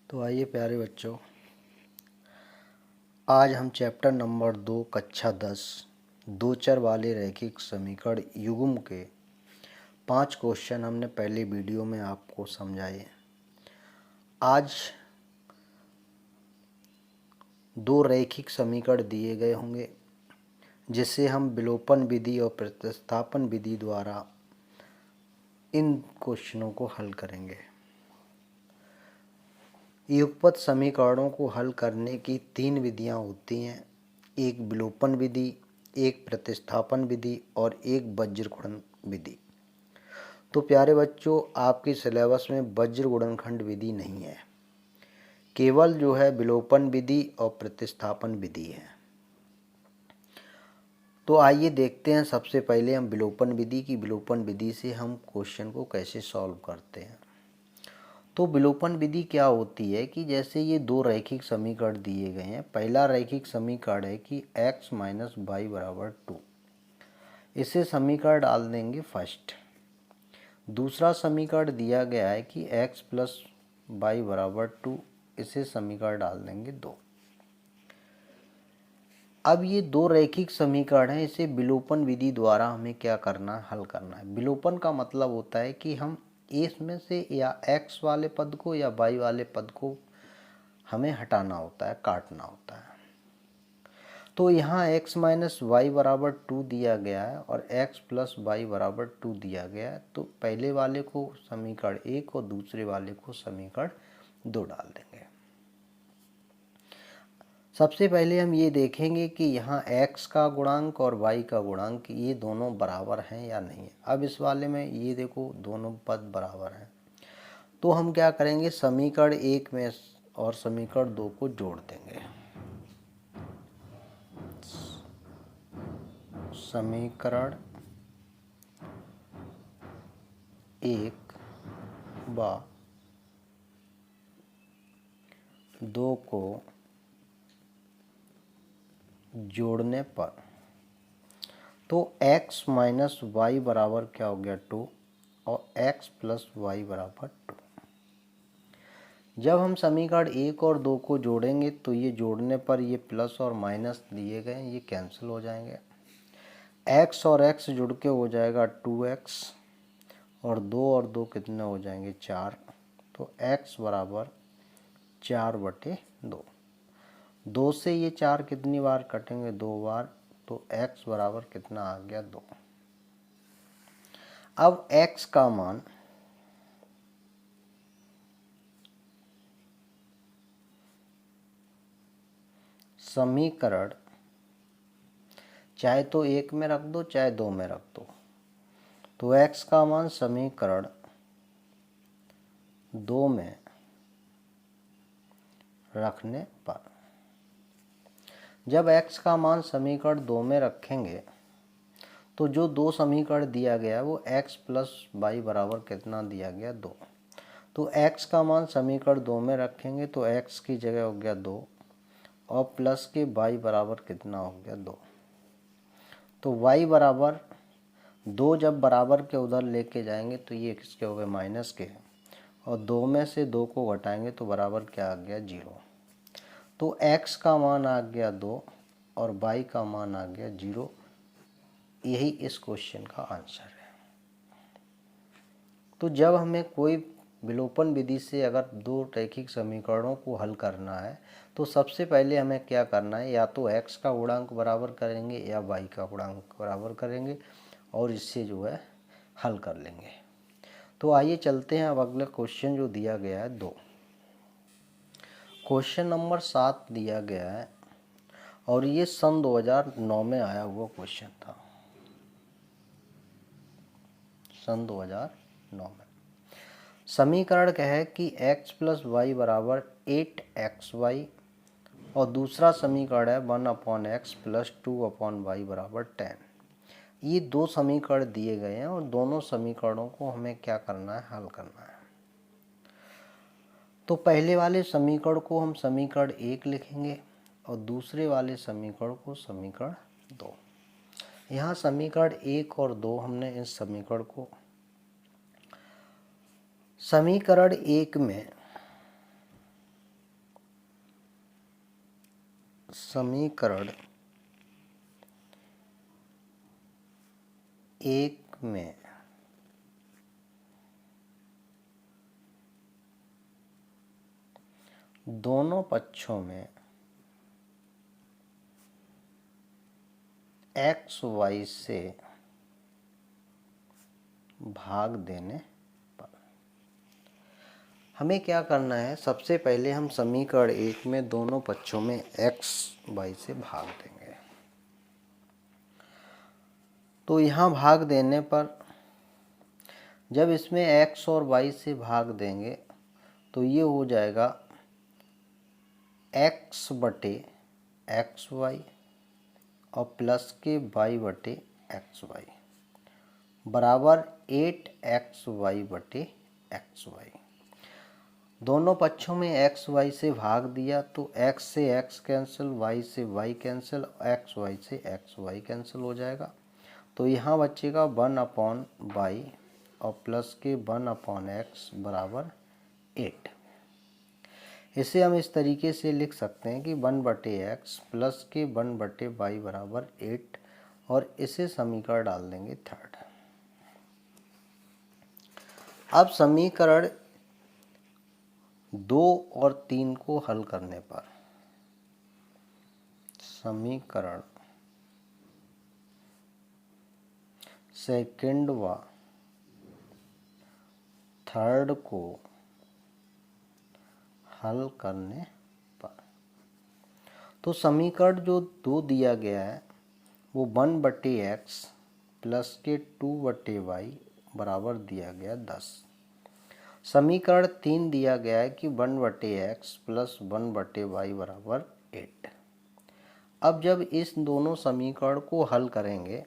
तो आइए प्यारे बच्चों, आज हम चैप्टर नंबर 2 कक्षा 10 दो चर वाले रैखिक समीकरण युग्म के 5 क्वेश्चन हमने पहले वीडियो में आपको समझाए। आज दो रैखिक समीकरण दिए गए होंगे जिसे हम विलोपन विधि और प्रतिस्थापन विधि द्वारा इन क्वेश्चनों को हल करेंगे। युगपत समीकरणों को हल करने की 3 विधियां होती हैं, एक विलोपन विधि, एक प्रतिस्थापन विधि और एक वज्र गुणन विधि। तो प्यारे बच्चों, आपके सिलेबस में वज्र गुणनखंड विधि नहीं है, केवल जो है विलोपन विधि और प्रतिस्थापन विधि है। तो आइए देखते हैं, सबसे पहले हम विलोपन विधि की विलोपन विधि से हम क्वेश्चन को कैसे सॉल्व करते हैं। तो विलोपन विधि क्या होती है कि जैसे ये दो रैखिक समीकरण दिए गए हैं। पहला रैखिक समीकरण है कि x माइनस वाई बराबर 2, इसे समीकरण डाल देंगे फर्स्ट। दूसरा समीकरण दिया गया है कि x प्लस वाई बराबर 2, इसे समीकरण डाल देंगे 2। अब ये दो रैखिक समीकरण हैं, इसे विलोपन विधि द्वारा हमें क्या करना है, हल करना है। विलोपन का मतलब होता है कि हम इसमें से या x वाले पद को या y वाले पद को हमें हटाना होता है, काटना होता है। तो यहाँ x माइनस वाई बराबर 2 दिया गया है और x प्लस वाई बराबर 2 दिया गया है। तो पहले वाले को समीकरण 1 और दूसरे वाले को समीकरण 2 डाल देंगे। सबसे पहले हम ये देखेंगे कि यहाँ x का गुणांक और y का गुणांक ये दोनों बराबर हैं या नहीं। अब इस वाले में ये देखो दोनों पद बराबर हैं, तो हम क्या करेंगे, समीकरण 1 में और समीकरण 2 को जोड़ देंगे। समीकरण 1 व 2 को जोड़ने पर तो x माइनस वाई बराबर क्या हो गया 2 और x प्लस वाई बराबर 2। जब हम समीकरण 1 और 2 को जोड़ेंगे तो ये जोड़ने पर ये प्लस और माइनस दिए गए ये कैंसिल हो जाएंगे। x और x जुड़ के हो जाएगा 2x और 2 कितने हो जाएंगे 4। तो x बराबर 4/2। 2 से ये 4 कितनी बार कटेंगे, 2 बार। तो x बराबर कितना आ गया 2। अब x का मान समीकरण चाहे तो 1 में रख दो चाहे 2 में रख दो, तो x का मान समीकरण 2 में रखने पर, जब x का मान समीकरण 2 में रखेंगे तो जो दो समीकरण दिया गया वो x प्लस वाई बराबर कितना दिया गया 2। तो x का मान समीकरण 2 में रखेंगे तो x की जगह हो गया 2 और प्लस के y बराबर कितना हो गया 2। तो y बराबर 2 जब बराबर के उधर लेके जाएंगे तो ये किसके हो गए, माइनस के, और 2 में से 2 को घटाएंगे तो बराबर क्या आ गया 0। तो x का मान आ गया 2 और y का मान आ गया 0। यही इस क्वेश्चन का आंसर है। तो जब हमें कोई विलोपन विधि से अगर दो रैखिक समीकरणों को हल करना है तो सबसे पहले हमें क्या करना है, या तो x का गुणांक बराबर करेंगे या y का गुणांक बराबर करेंगे और इससे जो है हल कर लेंगे। तो आइए चलते हैं अब अगला क्वेश्चन जो दिया गया है 2। क्वेश्चन नंबर 7 दिया गया है और ये सन 2009 में आया हुआ क्वेश्चन था, सन 2009 में। समीकरण क्या है कि x प्लस वाई बराबर 8xy और दूसरा समीकरण है 1/x प्लस 2/y बराबर 10। ये दो समीकरण दिए गए हैं और दोनों समीकरणों को हमें क्या करना है, हल करना है। तो पहले वाले समीकरण को हम समीकरण 1 लिखेंगे और दूसरे वाले समीकरण को समीकरण 2। यहाँ समीकरण 1 और 2 हमने इस समीकरण को, समीकरण 1 में समीकरण 1 में दोनों पक्षों में एक्स वाई से भाग देने पर हमें क्या करना है। सबसे पहले हम समीकरण 1 में दोनों पक्षों में एक्स वाई से भाग देंगे। तो यहाँ भाग देने पर जब इसमें एक्स और वाई से भाग देंगे तो ये हो जाएगा एक्स बटे एक्स वाई और प्लस के वाई बटे एक्स वाई बराबर 8 वाई बटे एक्स वाई। दोनों पक्षों में एक्स वाई से भाग दिया तो एक्स से एक्स कैंसिल, वाई से वाई कैंसिल, एक्स वाई से एक्स वाई कैंसिल हो जाएगा। तो यहाँ बचेगा 1/y और प्लस के 1/x बराबर 8। इसे हम इस तरीके से लिख सकते हैं कि 1/x प्लस के 1/y बराबर 8 और इसे समीकरण डाल देंगे 3rd। अब समीकरण 2 और 3 को हल करने पर समीकरण 2nd व 3rd को हल करने पर तो समीकरण जो 2 दिया गया है वो 1/x प्लस के 2/y बराबर दिया गया 10। समीकरण 3 दिया गया है कि 1/x प्लस 1/y बराबर 8। अब जब इस दोनों समीकरण को हल करेंगे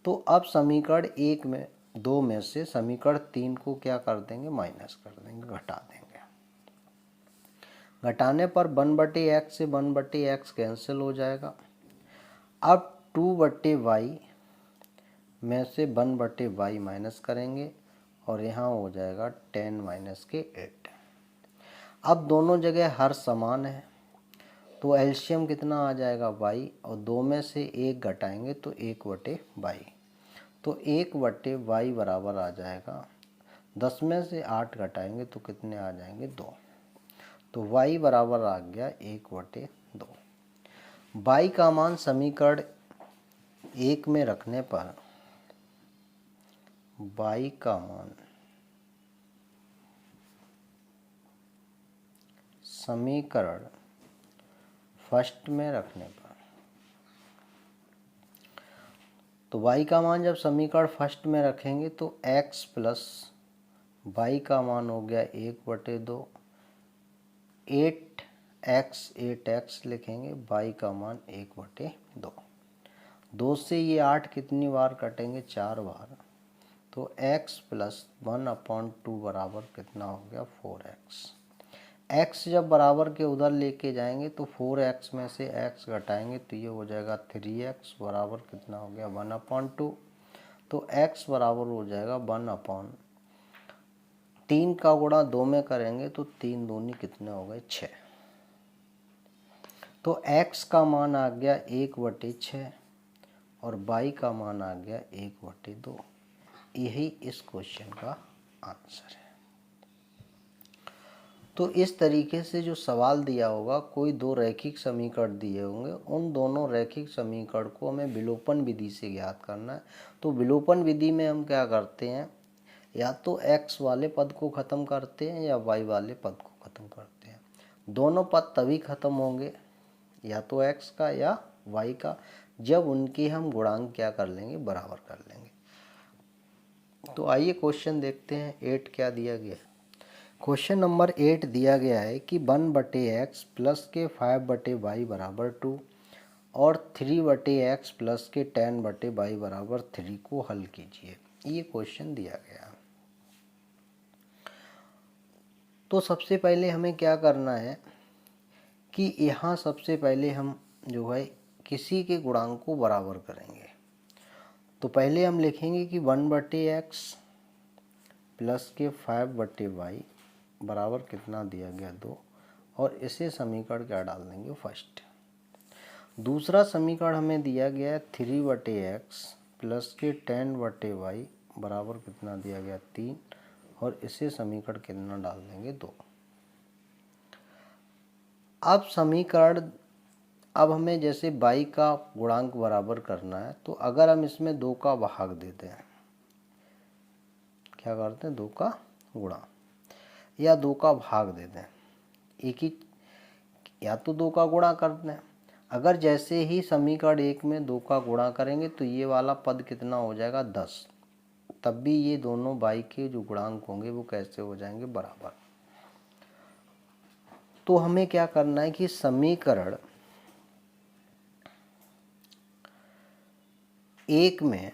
तो अब समीकरण 1 में 2 में से समीकरण 3 को क्या कर देंगे, माइनस कर देंगे, घटा देंगे। घटाने पर 1/x से 1/x कैंसिल हो जाएगा। अब 2/y में से 1/y माइनस करेंगे और यहाँ हो जाएगा 10 माइनस के 8। अब दोनों जगह हर समान है तो एलसीएम कितना आ जाएगा y और 2 में से 1 घटाएंगे तो 1/y। तो 1/y बराबर आ जाएगा 10 में से 8 घटाएंगे तो कितने आ जाएंगे 2। तो y बराबर आ गया 1/2। y का मान समीकरण 1 में रखने पर y का मान समीकरण 1st में रखने पर तो y का मान जब समीकरण 1st में रखेंगे तो x प्लस y का मान हो गया 1/2, 8x लिखेंगे, y का मान 1/2। 2 से ये 8 कितनी बार कटेंगे, 4 बार। तो x प्लस 1/2 बराबर कितना हो गया 4x। x जब बराबर के उधर लेके जाएंगे तो 4x में से x घटाएंगे तो ये हो जाएगा 3x बराबर कितना हो गया 1/2। तो x बराबर हो जाएगा 1/3 का गुणा 2 में करेंगे तो 3 दूनी कितने हो गए 6। तो x का मान आ गया 1/6 और y का मान आ गया 1/2। यही इस क्वेश्चन का आंसर है। तो इस तरीके से जो सवाल दिया होगा, कोई 2 रैखिक समीकरण दिए होंगे, उन दोनों रैखिक समीकरण को हमें विलोपन विधि से ज्ञात करना है। तो विलोपन विधि में हम क्या करते हैं, या तो x वाले पद को ख़त्म करते हैं या y वाले पद को ख़त्म करते हैं। दोनों पद तभी ख़त्म होंगे, या तो x का या y का, जब उनके हम गुणांक क्या कर लेंगे, बराबर कर लेंगे। तो आइए क्वेश्चन देखते हैं 8 क्या दिया गया है। क्वेश्चन नंबर 8 दिया गया है कि 1/x प्लस के 5/y बराबर 2 और 3/x प्लस के 10/y बराबर 3 को हल कीजिए। ये क्वेश्चन दिया गया। तो सबसे पहले हमें क्या करना है कि यहाँ सबसे पहले हम जो है किसी के गुणांक को बराबर करेंगे। तो पहले हम लिखेंगे कि 1/x प्लस के 5/y बराबर कितना दिया गया 2 और इसे समीकरण क्या डाल देंगे 1st। दूसरा समीकरण हमें दिया गया है 3/x प्लस के 10/y बराबर कितना दिया गया 3, और इसे समीकरण कितना डाल देंगे 2। अब हमें जैसे y का गुणांक बराबर करना है, तो अगर हम इसमें 2 का भाग देते हैं, क्या करते हैं 2 का गुणा या 2 का भाग देते हैं, एक ही, या तो 2 का गुणा करते हैं। अगर जैसे ही समीकरण 1 में 2 का गुणा करेंगे तो ये वाला पद कितना हो जाएगा 10, तब भी ये दोनों y के जो गुणांक होंगे वो कैसे हो जाएंगे बराबर। तो हमें क्या करना है कि समीकरण 1 में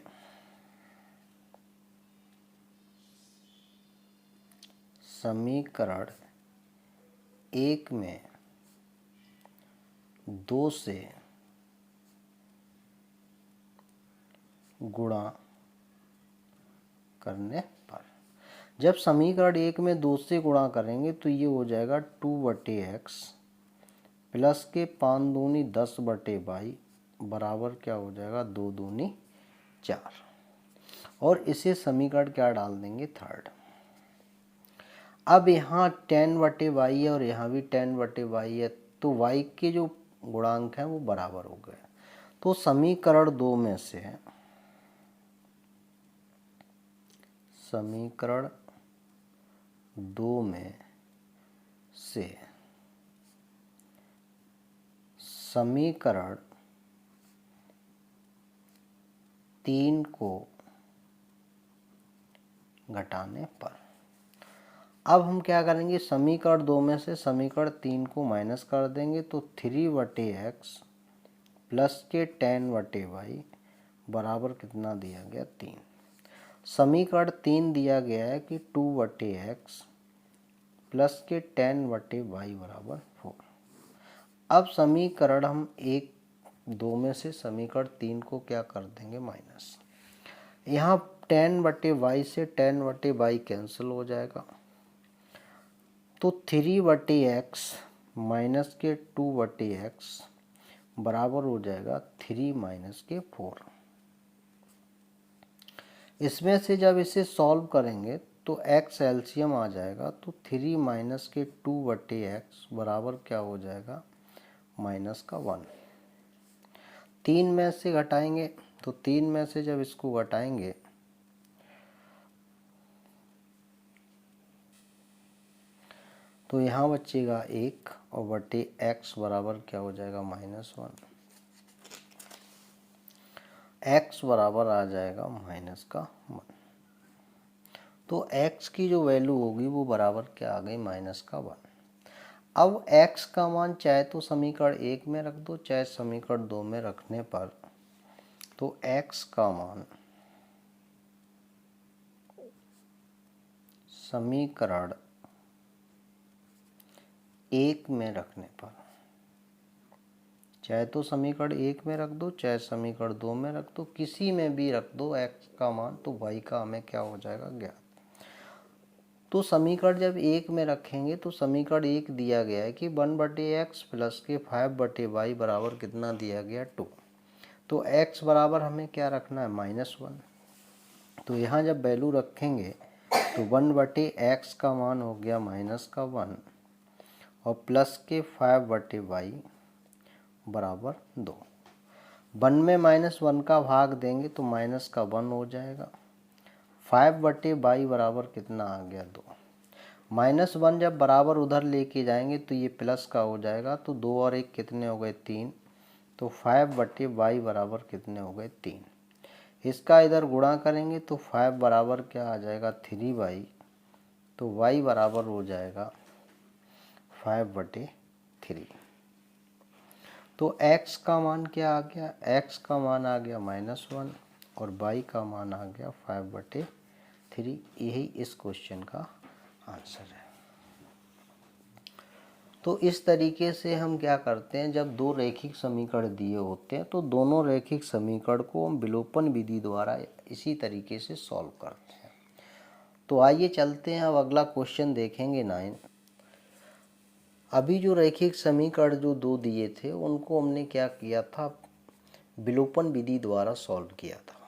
समीकरण 1 में 2 से गुणा करने पर, जब समीकरण 1 में 2 से गुणा करेंगे तो ये हो जाएगा 2/x प्लस के 5 दूनी 10/y बराबर क्या हो जाएगा 2 दूनी 4, और इसे समीकरण क्या डाल देंगे थर्ड। अब यहाँ 10/y है और यहाँ भी 10/y है, तो y के जो गुणांक हैं वो बराबर हो गए। तो समीकरण 2 में से समीकरण 3 को घटाने पर, अब हम क्या करेंगे, समीकरण 2 में से समीकरण 3 को माइनस कर देंगे, तो 3/x प्लस के 10/y बराबर कितना दिया गया 3। समीकरण 3 दिया गया है कि 2/x प्लस के 10/y बराबर 4। अब समीकरण हम 1-2 में से समीकरण 3 को क्या कर देंगे माइनस। यहाँ 10/y से 10/y कैंसिल हो जाएगा, तो 3/x माइनस के 2/x बराबर हो जाएगा 3 माइनस के 4। इसमें से जब इसे सॉल्व करेंगे तो x एलसीएम आ जाएगा, तो 3 माइनस के 2/x बराबर क्या हो जाएगा माइनस का 1। 3 में से घटाएंगे, तो 3 में से जब इसको घटाएंगे तो यहाँ बचेगा 1 और बटे x बराबर क्या हो जाएगा -1। x बराबर आ जाएगा -1। तो x की जो वैल्यू होगी वो बराबर क्या आ गई -1। अब x का मान चाहे तो समीकरण 1 में रख दो चाहे समीकरण 2 में रखने पर, तो x का मान समीकरण 1 में रखने पर, चाहे तो समीकरण 1 में रख दो चाहे समीकरण 2 में रख दो, किसी में भी रख दो x का मान, तो y का हमें क्या हो जाएगा ज्ञात। तो समीकरण जब 1 में रखेंगे तो समीकरण 1 दिया गया है कि 1/x प्लस के 5/y बराबर कितना दिया गया 2। तो x बराबर हमें क्या रखना है -1। तो यहाँ जब वैल्यू रखेंगे तो 1/x का मान हो गया -1 और प्लस के 5/y बराबर 2। 1 में -1 का भाग देंगे तो -1 हो जाएगा। 5/y बराबर कितना आ गया 2। -1 जब बराबर उधर लेके जाएंगे तो ये प्लस का हो जाएगा, तो 2 और 1 कितने हो गए 3, तो 5/y बराबर कितने हो गए 3। इसका इधर गुणा करेंगे तो 5 बराबर क्या आ जाएगा 3y, तो y बराबर हो जाएगा 5/3। तो x का मान क्या आ गया, x का मान आ गया -1 और y का मान आ गया 5/3। यही इस क्वेश्चन का आंसर है। तो इस तरीके से हम क्या करते हैं, जब दो रैखिक समीकरण दिए होते हैं तो दोनों रैखिक समीकरण को हम विलोपन विधि द्वारा इसी तरीके से सॉल्व करते हैं। तो आइए चलते हैं, अब अगला क्वेश्चन देखेंगे 9। अभी जो रैखिक समीकरण जो दो दिए थे उनको हमने क्या किया था, विलोपन विधि द्वारा सॉल्व किया था।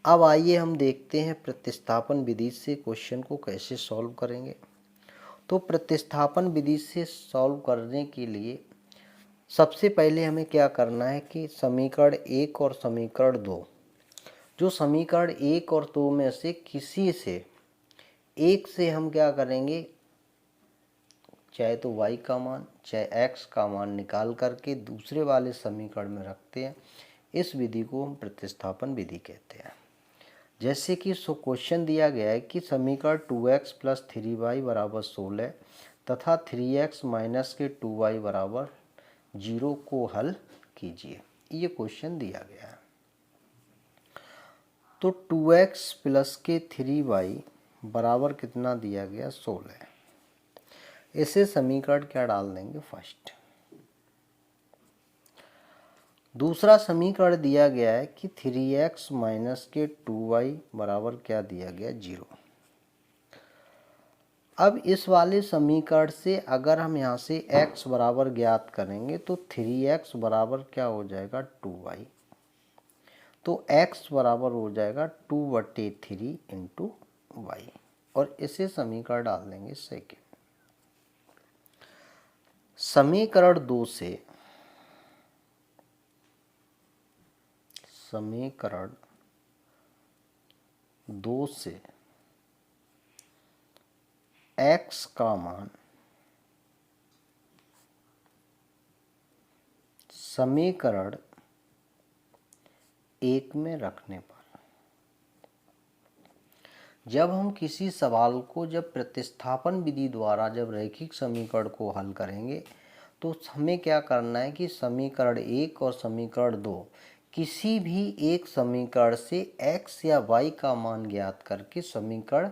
अब आइए हम देखते हैं प्रतिस्थापन विधि से क्वेश्चन को कैसे सॉल्व करेंगे। तो प्रतिस्थापन विधि से सॉल्व करने के लिए सबसे पहले हमें क्या करना है कि समीकरण 1 और समीकरण 2, जो समीकरण 1 और 2 में से किसी से एक से हम क्या करेंगे, चाहे तो y का मान चाहे x का मान निकाल करके दूसरे वाले समीकरण में रखते हैं। इस विधि को हम प्रतिस्थापन विधि कहते हैं। जैसे कि क्वेश्चन दिया गया है कि समीकरण 2x + 3y = 16 तथा 3x - के 2y = 0 को हल कीजिए। ये क्वेश्चन दिया गया है। तो 2x + के 3y बराबर कितना दिया गया, 16। इसे समीकरण क्या डाल देंगे, फर्स्ट। दूसरा समीकरण दिया गया है कि 3x - के 2y बराबर क्या दिया गया, 0। अब इस वाले समीकरण से अगर हम यहाँ से x बराबर ज्ञात करेंगे तो 3x बराबर क्या हो जाएगा, 2y। तो x बराबर हो जाएगा 2/3 × y और इसे समीकरण डाल देंगे सेकेंड। समीकरण 2 से x का मान समीकरण 1 में रखने पर, जब हम किसी सवाल को जब प्रतिस्थापन विधि द्वारा जब रैखिक समीकरण को हल करेंगे तो हमें क्या करना है कि समीकरण 1 और समीकरण 2 किसी भी एक समीकरण से x या y का मान ज्ञात करके समीकरण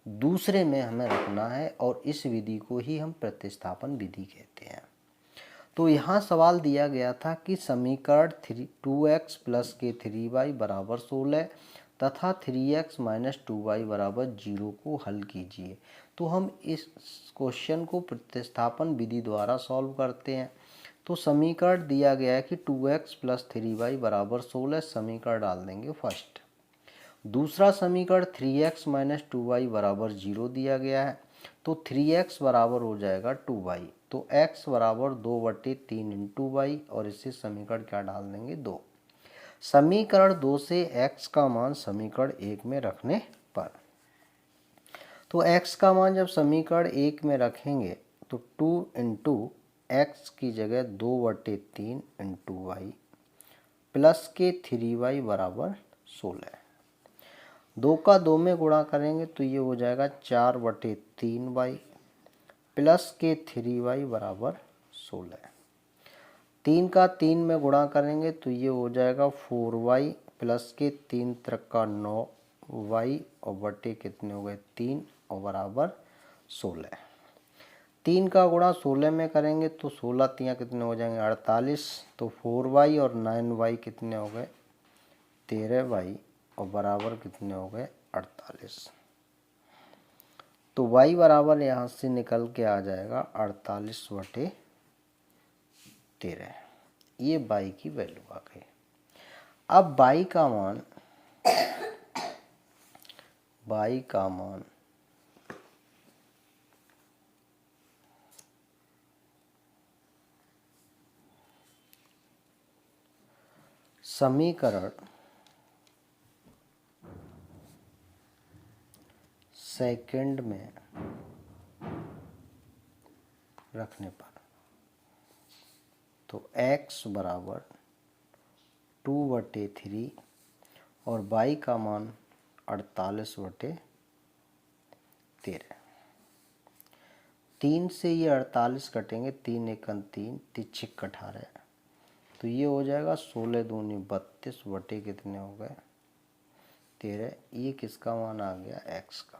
दूसरे में हमें रखना है और इस विधि को ही हम प्रतिस्थापन विधि कहते हैं। तो यहाँ सवाल दिया गया था कि समीकरण 2x + के 3y = 16 तथा 3x - 2y = 0 को हल कीजिए। तो हम इस क्वेश्चन को प्रतिस्थापन विधि द्वारा सॉल्व करते हैं। तो समीकरण दिया गया है कि 2x + 3y = 16, समीकरण डाल देंगे फर्स्ट। दूसरा समीकरण 3x - 2y = 0 दिया गया है। तो 3x बराबर हो जाएगा 2y। तो x बराबर 2/3 × y और इसे समीकरण क्या डाल देंगे, 2। समीकरण 2 से x का मान समीकरण 1 में रखने पर, तो x का मान जब समीकरण 1 में रखेंगे तो 2 × x की जगह 2/3 × y प्लस के 3y = 16। 2 का 2 में गुणा करेंगे तो ये हो जाएगा 4/3y प्लस के 3y = 16। 3 का 3 में गुणा करेंगे तो ये हो जाएगा 4y प्लस के 3 × 9y और बटे कितने हो गए, 3 और बराबर 16। 3 का गुणा 16 में करेंगे तो 16 3 कितने हो जाएंगे, 48। तो 4y और 9y कितने हो गए, 13y और बराबर कितने हो गए, 48। तो y बराबर यहाँ से निकल के आ जाएगा 48/13। ये y की वैल्यू आ गई। अब y का मान समीकरण सेकंड में रखने पर, तो x बराबर 2/3 और y का मान 48/13। 3 से ये 48 कटेंगे, 3 × 1 3, 3 × 18। तो ये हो जाएगा 16 दूनी 32 बटे कितने हो गए, 13। ये किसका मान आ गया, x का।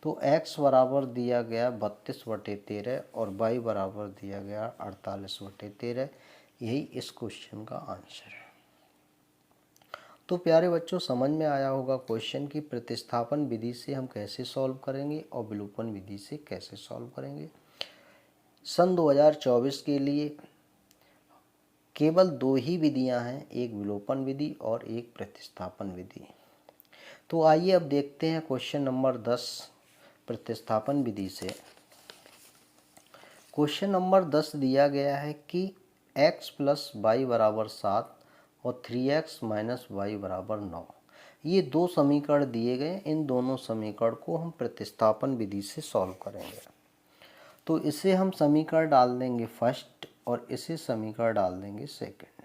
तो x बराबर दिया गया 32/13 और y बराबर दिया गया 48/13। यही इस क्वेश्चन का आंसर है। तो प्यारे बच्चों, समझ में आया होगा क्वेश्चन की प्रतिस्थापन विधि से हम कैसे सॉल्व करेंगे और विलोपन विधि से कैसे सॉल्व करेंगे। सन 2024 के लिए केवल दो ही विधियां हैं, एक विलोपन विधि और एक प्रतिस्थापन विधि। तो आइए अब देखते हैं क्वेश्चन नंबर 10 प्रतिस्थापन विधि से। क्वेश्चन नंबर 10 दिया गया है कि x प्लस वाई बराबर 7 और 3x माइनस वाई बराबर 9, ये दो समीकरण दिए गए। इन दोनों समीकरण को हम प्रतिस्थापन विधि से सॉल्व करेंगे। तो इसे हम समीकरण डाल देंगे फर्स्ट और इसे समीकरण डाल देंगे सेकंड।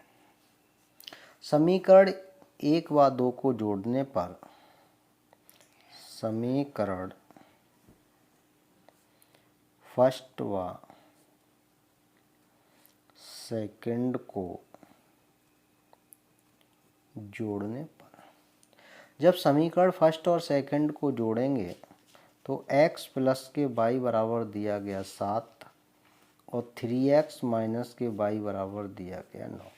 समीकरण 1 व 2 को जोड़ने पर समीकरण फर्स्ट व सेकंड को जोड़ने पर, जब समीकरण फर्स्ट और सेकंड को जोड़ेंगे तो x प्लस के y बराबर दिया गया 7 और 3x माइनस के y बराबर दिया गया 9।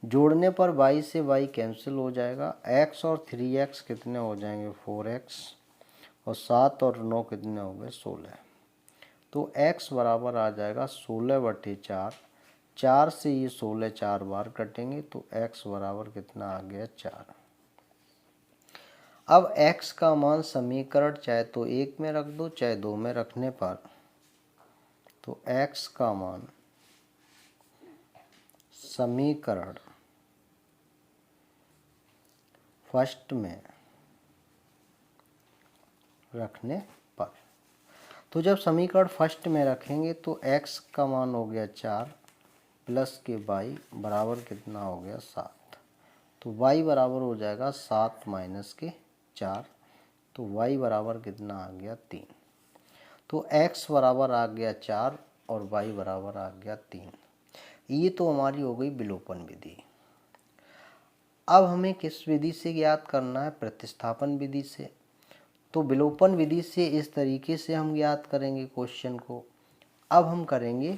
जोड़ने पर y से y कैंसिल हो जाएगा। x और 3x कितने हो जाएंगे 4x और 7 और 9 कितने हो गए 16। तो x बराबर आ जाएगा 16/4। 4 से ये 16 4 बार कटेंगे तो x बराबर कितना आ गया 4। अब x का मान समीकरण चाहे तो 1 में रख दो चाहे 2 में रखने पर, तो x का मान समीकरण फर्स्ट में रखने पर, तो जब समीकरण फर्स्ट में रखेंगे तो x का मान हो गया 4 प्लस के y बराबर कितना हो गया 7। तो y बराबर हो जाएगा 7 माइनस के 4, तो y बराबर कितना आ गया 3। तो x बराबर आ गया 4 और y बराबर आ गया 3। ये तो हमारी हो गई विलोपन विधि। अब हमें किस विधि से ज्ञात करना है, प्रतिस्थापन विधि से। तो विलोपन विधि से इस तरीके से हम ज्ञात करेंगे क्वेश्चन को। अब हम करेंगे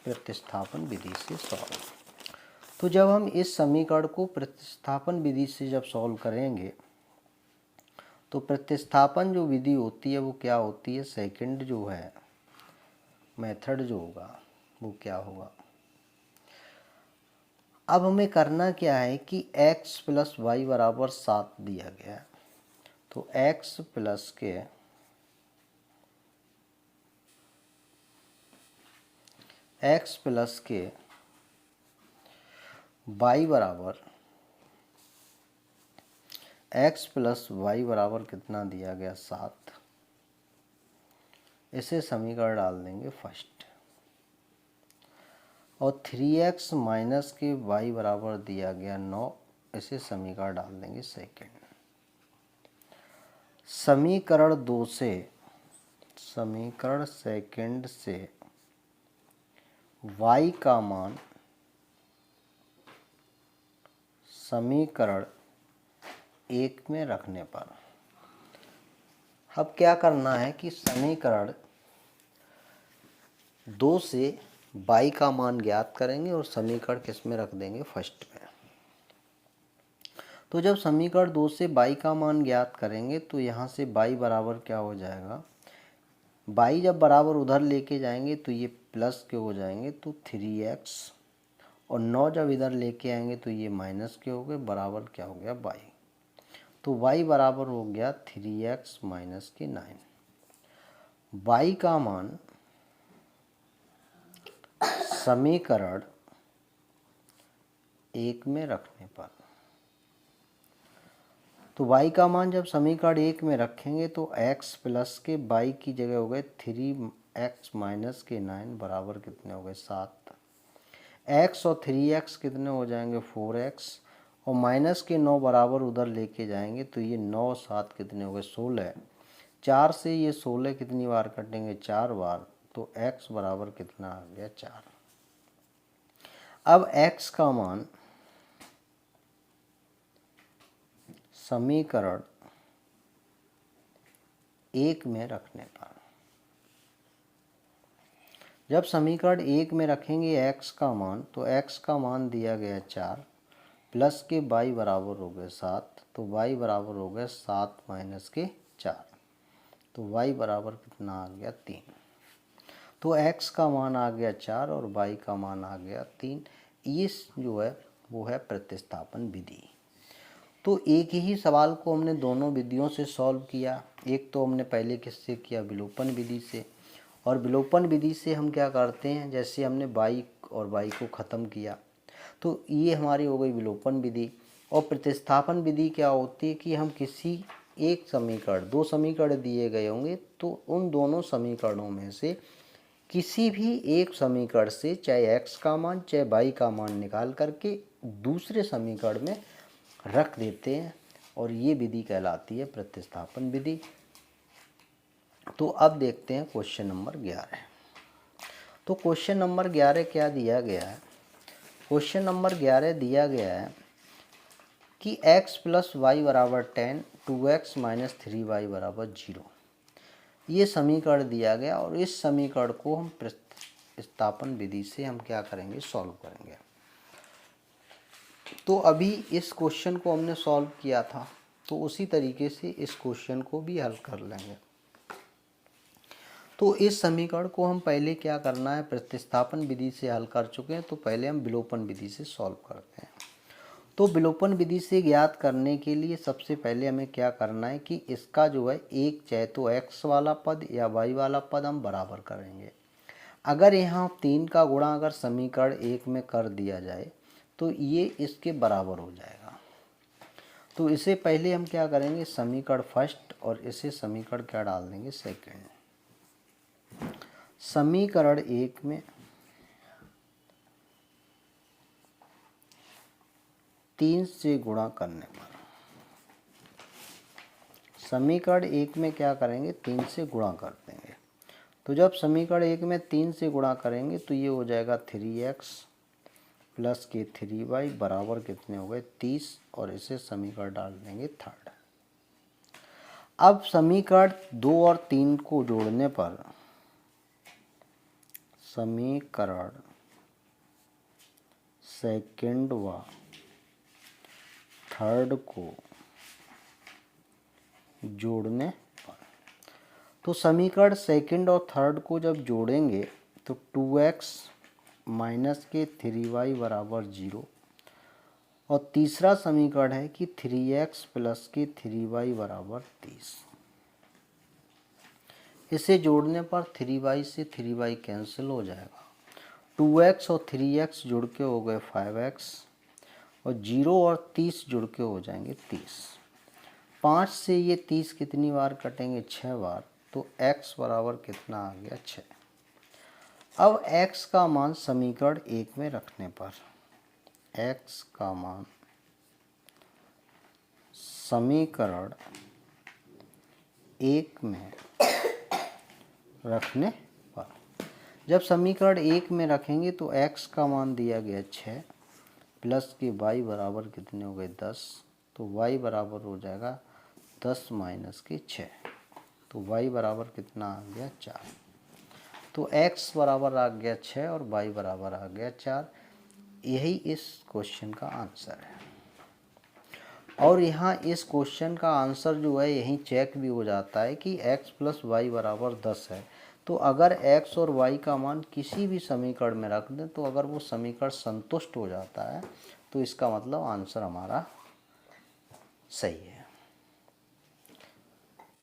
प्रतिस्थापन विधि से सॉल्व। तो जब हम इस समीकरण को प्रतिस्थापन विधि से जब सॉल्व करेंगे तो प्रतिस्थापन जो विधि होती है वो क्या होती है, सेकंड जो है मेथड जो होगा वो क्या होगा। अब हमें करना क्या है कि x प्लस वाई बराबर 7 दिया गया है, तो x प्लस के y बराबर x प्लस वाई बराबर कितना दिया गया 7। इसे समीकरण डाल देंगे फर्स्ट और 3x माइनस के y बराबर दिया गया 9। इसे समीकरण डाल देंगे सेकंड। समीकरण 2 से, समीकरण सेकंड से y का मान समीकरण 1 में रखने पर, अब क्या करना है कि समीकरण 2 से y का मान ज्ञात करेंगे और समीकरण किस में रख देंगे फर्स्ट में। तो जब समीकरण 2 से y का मान ज्ञात करेंगे तो यहाँ से y बराबर क्या हो जाएगा, y जब बराबर उधर लेके जाएंगे तो ये प्लस के हो जाएंगे तो 3x, और 9 जब इधर लेके आएंगे तो ये माइनस के हो गए, बराबर क्या हो गया y। तो y बराबर हो गया 3x माइनस के 9। y का मान समीकरण 1 में रखने पर, तो y का मान जब समीकरण 1 में रखेंगे तो x प्लस के y की जगह हो गए 3x माइनस के 9 बराबर कितने हो गए 7। x और 3x कितने हो जाएंगे 4x, और माइनस के 9 बराबर उधर लेके जाएंगे तो ये 9 और 7 कितने हो गए 16। 4 से ये 16 कितनी बार कटेंगे 4 बार, तो x बराबर कितना आ गया 4। अब x का मान समीकरण 1 में रखने पर, जब समीकरण 1 में रखेंगे x का मान, तो x का मान दिया गया 4 प्लस के y बराबर हो गए 7, तो y बराबर हो गए 7 माइनस के 4, तो y बराबर कितना आ गया 3। तो x का मान आ गया 4 और y का मान आ गया 3। ये जो है वो है प्रतिस्थापन विधि। तो एक ही सवाल को हमने दोनों विधियों से सॉल्व किया। एक तो हमने पहले किससे किया, विलोपन विधि से। और विलोपन विधि से हम क्या करते हैं, जैसे हमने y और y को ख़त्म किया तो ये हमारी हो गई विलोपन विधि। और प्रतिस्थापन विधि क्या होती है कि हम किसी एक समीकरण, दो समीकरण दिए गए होंगे तो उन दोनों समीकरणों में से किसी भी एक समीकरण से चाहे x का मान चाहे y का मान निकाल करके दूसरे समीकरण में रख देते हैं और ये विधि कहलाती है प्रतिस्थापन विधि। तो अब देखते हैं क्वेश्चन नंबर 11। तो क्वेश्चन नंबर 11 क्या दिया गया है। क्वेश्चन नंबर 11 दिया गया है कि x प्लस वाई बराबर 10, 2x माइनस 3y बराबर 0। ये समीकरण दिया गया और इस समीकरण को हम प्रतिस्थापन विधि से हम क्या करेंगे, सॉल्व करेंगे। तो अभी इस क्वेश्चन को हमने सॉल्व किया था तो उसी तरीके से इस क्वेश्चन को भी हल कर लेंगे। तो इस समीकरण को हम पहले क्या करना है, प्रतिस्थापन विधि से हल कर चुके हैं तो पहले हम विलोपन विधि से सॉल्व करते हैं। तो विलोपन विधि से ज्ञात करने के लिए सबसे पहले हमें क्या करना है कि इसका जो है एक चाहे तो x वाला पद या y वाला पद हम बराबर करेंगे। अगर यहाँ 3 का गुणा अगर समीकरण 1 में कर दिया जाए तो ये इसके बराबर हो जाएगा। तो इसे पहले हम क्या करेंगे, समीकरण फर्स्ट और इसे समीकरण क्या डाल देंगे, सेकंड। समीकरण 1 में 3 से गुणा करने पर, समीकरण 1 में क्या करेंगे, 3 से गुणा कर देंगे। तो जब समीकरण 1 में 3 से गुणा करेंगे तो ये हो जाएगा 3x प्लस के 3y बराबर कितने हो गए, 30। और इसे समीकरण डाल देंगे थर्ड। अब समीकरण 2 और 3 को जोड़ने पर समीकरण सेकंड व थर्ड को जोड़ने पर, तो समीकरण सेकंड और थर्ड को जब जोड़ेंगे तो 2x माइनस के 3y बराबर 0। और तीसरा समीकरण है कि 3x प्लस के 3y बराबर 30। इसे जोड़ने पर 3y से 3y कैंसिल हो जाएगा। 2x और 3x जुड़ के हो गए 5x और 0 और 30 जुड़ के हो जाएंगे 30। 5 से ये 30 कितनी बार कटेंगे, 6 बार। तो x बराबर कितना आ गया, 6। अब x का मान समीकरण 1 में रखने पर, x का मान समीकरण 1 में रखने पर, जब समीकरण 1 में रखेंगे तो x का मान दिया गया 6 प्लस के y बराबर कितने हो गए, 10। तो y बराबर हो जाएगा 10 माइनस के 6। तो y बराबर कितना आ गया, 4। तो x बराबर आ गया 6 और y बराबर आ गया 4। यही इस क्वेश्चन का आंसर है। और यहाँ इस क्वेश्चन का आंसर जो है यहीं चेक भी हो जाता है कि x प्लस वाई बराबर 10 है। तो अगर x और y का मान किसी भी समीकरण में रख दें तो अगर वो समीकरण संतुष्ट हो जाता है तो इसका मतलब आंसर हमारा सही है।